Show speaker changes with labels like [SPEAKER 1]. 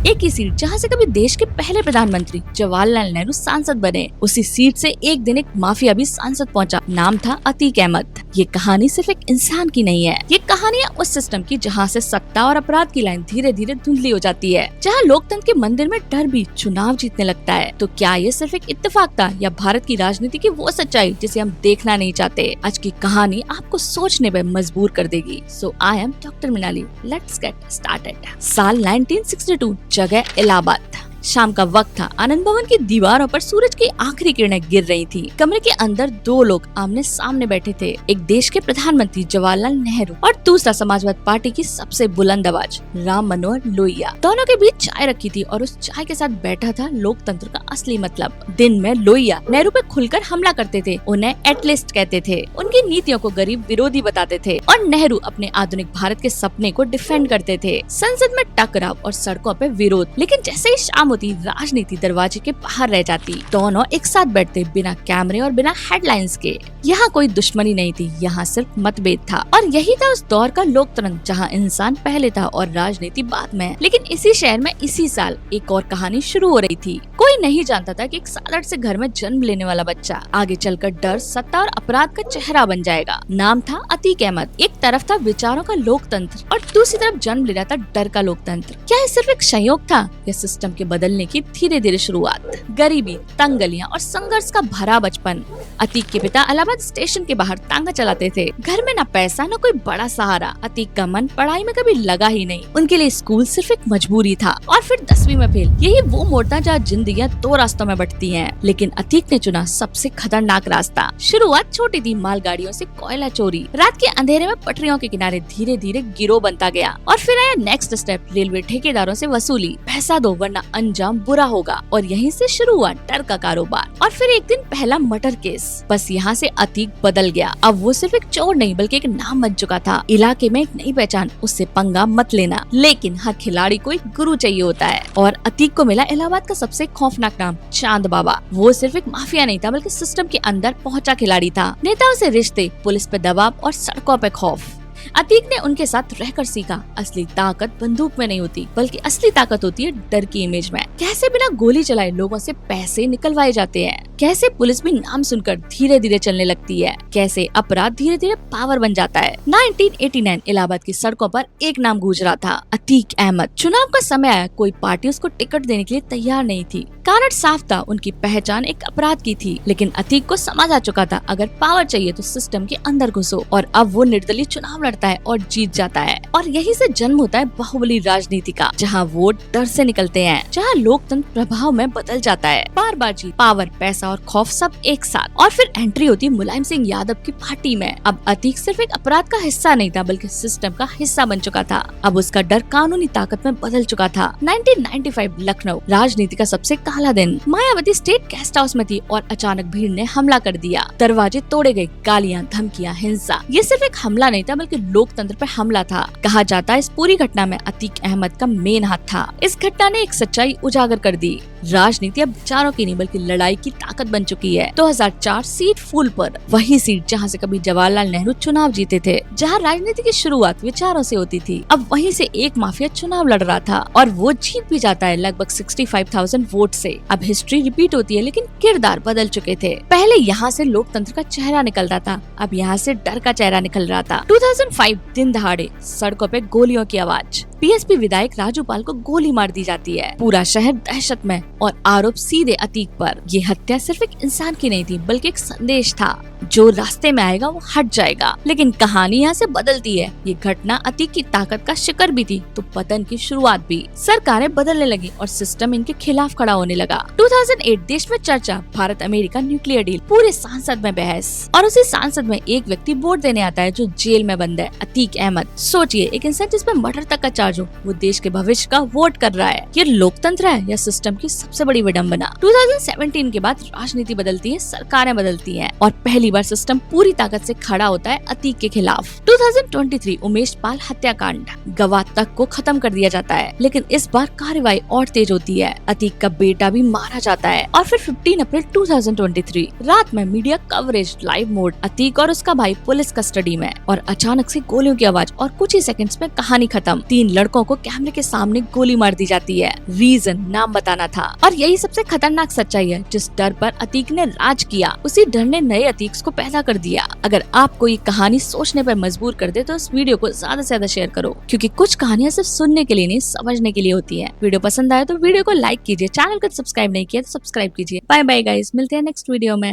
[SPEAKER 1] एक ही सीट जहाँ से कभी देश के पहले प्रधानमंत्री जवाहरलाल नेहरू सांसद बने, उसी सीट से एक दिन एक माफिया भी सांसद पहुंचा। नाम था अतीक अहमद। ये कहानी सिर्फ एक इंसान की नहीं है, ये कहानी है उस सिस्टम की जहाँ से सत्ता और अपराध की लाइन धीरे धीरे धुंधली हो जाती है, जहाँ लोकतंत्र के मंदिर में डर भी चुनाव जीतने लगता है। तो क्या ये सिर्फ एक इत्तेफाक था या भारत की राजनीति की वो सच्चाई जिसे हम देखना नहीं चाहते? आज की कहानी आपको सोचने पर मजबूर कर देगी। So I am doctor Mrinali, let's get started. साल 1962, जगह इलाहाबाद। शाम का वक्त था। आनंद भवन की दीवारों पर सूरज की आखिरी किरणें गिर रही थी। कमरे के अंदर दो लोग आमने सामने बैठे थे, एक देश के प्रधानमंत्री जवाहरलाल नेहरू और दूसरा समाजवादी पार्टी की सबसे बुलंद आवाज राम मनोहर लोहिया। दोनों के बीच चाय रखी थी और उस चाय के साथ बैठा था लोकतंत्र का असली मतलब। दिन में लोहिया नेहरू पे खुलकर हमला करते थे, उन्हें एटलिस्ट कहते थे, उनकी नीतियों को गरीब विरोधी बताते थे और नेहरू अपने आधुनिक भारत के सपने को डिफेंड करते थे। संसद में टकराव और सड़कों पे विरोध, लेकिन जैसे ही शाम होती राजनीति दरवाजे के बाहर रह जाती। दोनों एक साथ बैठते, बिना कैमरे और बिना हेडलाइंस के। यहाँ कोई दुश्मनी नहीं थी, यहाँ सिर्फ मतभेद था। और यही था उस दौर का लोकतंत्र जहाँ इंसान पहले था और राजनीति बाद में। लेकिन इसी शहर में इसी साल एक और कहानी शुरू हो रही थी। कोई नहीं जानता था कि एक साधारण से घर में जन्म लेने वाला बच्चा आगे चलकर डर, सत्ता और अपराध का चेहरा बन जाएगा। नाम था अतीक अहमद। एक तरफ था विचारों का लोकतंत्र और दूसरी तरफ जन्म ले रहा था डर का लोकतंत्र। क्या ये सिर्फ एक संयोग था या सिस्टम के बदलने की धीरे धीरे शुरुआत? गरीबी, तंग गलियां और संघर्ष का भरा बचपन। अतीक के पिता इलाहाबाद स्टेशन के बाहर तांगा चलाते थे। घर में न पैसा न कोई बड़ा सहारा। अतीक का मन पढ़ाई में कभी लगा ही नहीं। उनके लिए स्कूल सिर्फ एक मजबूरी था और फिर 10वीं में फेल। यही वो मोड़ था जहाँ जिंदगियां दो रास्तों में बढ़ती हैं। लेकिन अतीक ने चुना सबसे खतरनाक रास्ता। शुरुआत छोटी थी, मालगाड़ियों से कोयला चोरी। रात के अंधेरे में पटरियों के किनारे धीरे धीरे गिरोह बनता गया। और फिर आया नेक्स्ट स्टेप, रेलवे ठेकेदारों से वसूली। पैसा दो वरना अंजाम बुरा होगा। और यहीं से शुरू हुआ डर का कारोबार। और फिर एक दिन पहला मर्डर केस। बस यहाँ से अतीक बदल गया। अब वो सिर्फ एक चोर नहीं बल्कि एक नाम बन चुका था। इलाके में एक नई पहचान, उससे पंगा मत लेना। लेकिन हर खिलाड़ी को एक गुरु चाहिए होता है और अतीक को मिला इलाहाबाद का सबसे खौफनाक नाम, चांद बाबा। वो सिर्फ एक माफिया नहीं था बल्कि सिस्टम के अंदर पहुंचा खिलाड़ी था। नेताओं से रिश्ते, पुलिस पे दबाव और सड़कों पे खौफ। अतीक ने उनके साथ रहकर सीखा, असली ताकत बंदूक में नहीं होती बल्कि असली ताकत होती है डर की इमेज में। कैसे बिना गोली चलाए लोगों से पैसे निकलवाए जाते हैं, कैसे पुलिस भी नाम सुनकर धीरे धीरे चलने लगती है, कैसे अपराध धीरे धीरे पावर बन जाता है। 1989 इलाहाबाद की सड़कों पर एक नाम गूंज रहा था, अतीक अहमद। चुनाव का समय आया, कोई पार्टी उसको टिकट देने के लिए तैयार नहीं थी। कारण साफ था, उनकी पहचान एक अपराध की थी। लेकिन अतीक को समझ आ चुका था, अगर पावर चाहिए तो सिस्टम के अंदर घुसो। और अब वो निर्दलीय चुनाव लड़ता है और जीत जाता है। और यही से जन्म होता है बाहुबली राजनीति का, जहाँ वोट डर से निकलते हैं, जहाँ लोकतंत्र प्रभाव में बदल जाता है। बार बार जीत, पावर, पैसा और खौफ सब एक साथ। और फिर एंट्री होती मुलायम सिंह यादव की पार्टी में। अब अतीक सिर्फ एक अपराध का हिस्सा नहीं था बल्कि सिस्टम का हिस्सा बन चुका था। अब उसका डर कानूनी ताकत में बदल चुका था। 1995 लखनऊ, राजनीति का सबसे काला दिन। मायावती स्टेट गेस्ट हाउस में थी और अचानक भीड़ ने हमला कर दिया। दरवाजे तोड़े गए, गालियां, धमकियां, हिंसा। ये सिर्फ एक हमला नहीं था बल्कि लोकतंत्र पर हमला था। कहा जाता है इस पूरी घटना में अतीक अहमद का मेन हाथ था। इस घटना ने एक सच्चाई उजागर कर दी, राजनीति अब विचारों की नहीं बल्कि लड़ाई की ताकत बन चुकी है। 2004 सीट फूलपुर, वही सीट जहां से कभी जवाहरलाल नेहरू चुनाव जीते थे, जहां राजनीति की शुरुआत विचारों से होती थी। अब वहीं से एक माफिया चुनाव लड़ रहा था और वो जीत भी जाता है लगभग 65,000 वोट से। अब हिस्ट्री रिपीट होती है लेकिन किरदार बदल चुके थे। पहले यहाँ से लोकतंत्र का चेहरा निकल रहा था, अब यहाँ से डर का चेहरा निकल रहा था। 2005 दिन दहाड़े, सड़कों पे गोलियों की आवाज। पीएसपी विधायक राजू पाल को गोली मार दी जाती है। पूरा शहर दहशत में और आरोप सीधे अतीक पर। ये हत्या सिर्फ एक इंसान की नहीं थी बल्कि एक संदेश था, जो रास्ते में आएगा वो हट जाएगा। लेकिन कहानी यहाँ से बदलती है। ये घटना अतीक की ताकत का शिकर भी थी तो पतन की शुरुआत भी। सरकारें बदलने लगी और सिस्टम इनके खिलाफ खड़ा होने लगा। 2008 देश में चर्चा, भारत अमेरिका न्यूक्लियर डील, पूरे सांसद में बहस। और उसी सांसद में एक व्यक्ति वोट देने आता है जो जेल में बंद है, अतीक अहमद। सोचिए, एक इंसान जिसमें मर्डर तक का चार्ज हो, वो देश के भविष्य का वोट कर रहा है। ये लोकतंत्र है या सिस्टम की सबसे बड़ी विडंबना? 2017 के बाद राजनीति बदलती है, सरकारें बदलती हैं और पहली बार सिस्टम पूरी ताकत से खड़ा होता है अतीक के खिलाफ। 2023 उमेश पाल हत्याकांड, गवाह तक को खत्म कर दिया जाता है। लेकिन इस बार कार्रवाई और तेज होती है। अतीक का बेटा भी मारा जाता है। और फिर 15 अप्रैल 2023 रात में media coverage, live mode, Atiq और उसका भाई पुलिस कस्टडी में। और अचानक से गोलियों की आवाज और कुछ ही सेकंड्स में कहानी खत्म। 3 लड़कों को कैमरे के सामने गोली मार दी जाती है। रीजन नाम बताना था। और यही सबसे खतरनाक सच्चाई है। जिस डर पर अतीक ने राज किया, उसी डर ने नए अतीक को पैदा कर दिया। अगर आपको ये कहानी सोचने पर मजबूर कर दे तो इस वीडियो को ज्यादा से ज्यादा शेयर करो, क्योंकि कुछ कहानियां सिर्फ सुनने के लिए नहीं, समझने के लिए होती है। वीडियो पसंद आए तो वीडियो को लाइक कीजिए, चैनल को सब्सक्राइब नहीं किया तो सब्सक्राइब कीजिए। बाय बाय गाइस, मिलते हैं नेक्स्ट वीडियो में।